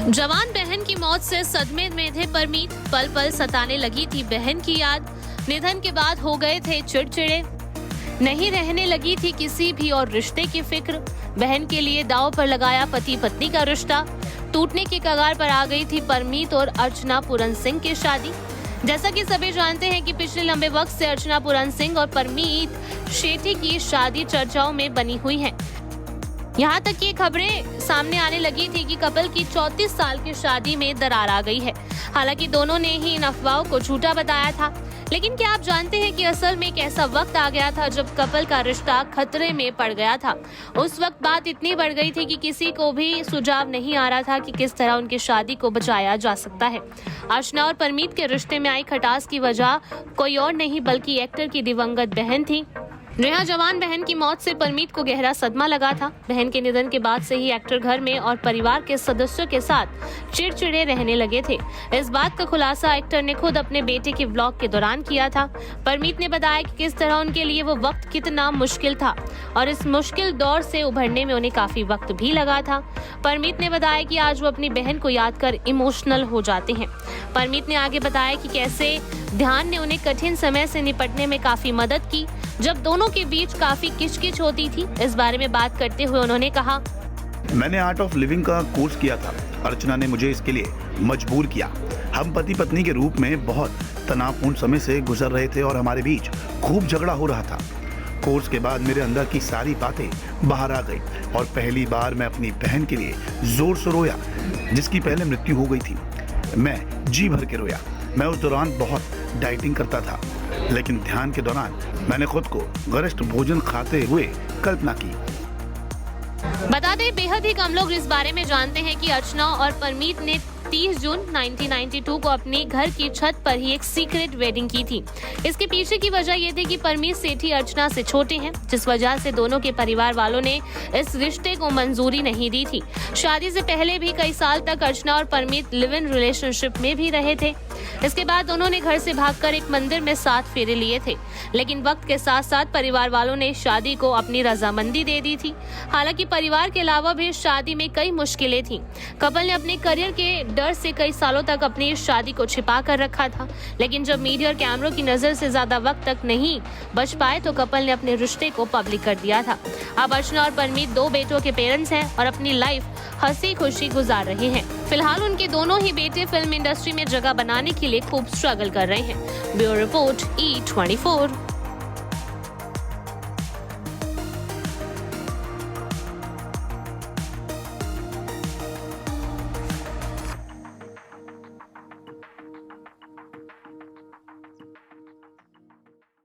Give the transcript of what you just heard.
जवान बहन की मौत से सदमे में थे परमीत। पल पल सताने लगी थी बहन की याद। निधन के बाद हो गए थे चिड़चिड़े। नहीं रहने लगी थी किसी भी और रिश्ते की फिक्र। बहन के लिए दांव पर लगाया पति पत्नी का रिश्ता। टूटने की कगार पर आ गई थी परमीत और अर्चना पूरन सिंह की शादी। जैसा कि सभी जानते हैं कि पिछले लंबे वक्त से अर्चना पूरन सिंह और परमीत शेट्टी की शादी चर्चाओं में बनी हुई है। यहाँ तक कि खबरें सामने आने लगी थी कि कपल की 34 साल की शादी में दरार आ गई है। हालांकि दोनों ने ही इन अफवाहों को झूठा बताया था, लेकिन क्या आप जानते हैं कि असल में एक ऐसा वक्त आ गया था जब कपल का रिश्ता खतरे में पड़ गया था। उस वक्त बात इतनी बढ़ गई थी कि किसी को भी सुझाव नहीं आ रहा था कि किस तरह उनकी शादी को बचाया जा सकता है। अर्चना और परमीत के रिश्ते में आई खटास की वजह कोई और नहीं बल्कि एक्टर की दिवंगत बहन थी। नेहा जवान बहन की मौत से परमीत को गहरा सदमा लगा था। बहन के निधन के बाद से ही एक्टर घर में और परिवार के सदस्यों के साथ चिड़चिड़े रहने लगे थे। इस बात का खुलासा एक्टर ने खुद अपने बेटे के व्लॉग के दौरान किया था। परमीत ने बताया कि किस तरह उनके लिए वो वक्त कितना मुश्किल था और इस मुश्किल दौर से उभरने में उन्हें काफी वक्त भी लगा था। परमीत ने बताया कि आज वो अपनी बहन को याद कर इमोशनल हो जाते हैं। परमीत ने आगे बताया कि कैसे ध्यान ने उन्हें कठिन समय से निपटने में काफी मदद की, जब दोनों के बीच काफी किचकिच होती थी। इस बारे में बात करते हुए उन्होंने कहा, मैंने आर्ट ऑफ लिविंग का कोर्स किया था। अर्चना ने मुझे इसके लिए मजबूर किया। हम पति पत्नी के रूप में बहुत तनावपूर्ण समय से गुजर रहे थे और हमारे बीच खूब झगड़ा हो रहा था। कोर्स के बाद मेरे अंदर की सारी बातें बाहर आ गई और पहली बार मैं अपनी बहन के लिए जोर से रोया, जिसकी पहले मृत्यु हो गई थी। मैं जी भर के रोया। मैं उस दौरान बहुत डाइटिंग करता था, लेकिन ध्यान के दौरान मैंने खुद को गरिष्ठ भोजन खाते हुए कल्पना की। बता दें, बेहद ही कम लोग इस बारे में जानते हैं कि अर्चना और परमीत ने 30 जून 1992 को अपने घर की छत पर ही एक सीक्रेट वेडिंग की थी। इसके पीछे की वजह ये थी कि परमीत सेठी अर्चना से छोटे हैं, जिस वजह से दोनों के परिवार वालों ने इस रिश्ते को मंजूरी नहीं दी थी। शादी से पहले भी कई साल तक अर्चना और परमीत लिव इन रिलेशनशिप में भी रहे थे। इसके बाद दोनों ने घर से भागकर एक मंदिर में 7 फेरे लिए थे, लेकिन वक्त के साथ साथ परिवार वालों ने शादी को अपनी रजामंदी दे दी थी। हालांकि परिवार के अलावा भी शादी में कई मुश्किलें थीं। कपल ने अपने करियर के डर से कई सालों तक अपनी इस शादी को छिपा कर रखा था, लेकिन जब मीडिया और कैमरों की नजर से ज्यादा वक्त तक नहीं बच पाए तो कपल ने अपने रिश्ते को पब्लिक कर दिया था। अब अर्चना और परमीत 2 बेटों के पेरेंट्स हैं और अपनी लाइफ हंसी खुशी गुजार रहे हैं। फिलहाल उनके दोनों ही बेटे फिल्म इंडस्ट्री में जगह बनाने के लिए खूब स्ट्रगल कर रहे हैं। Bureau report E24।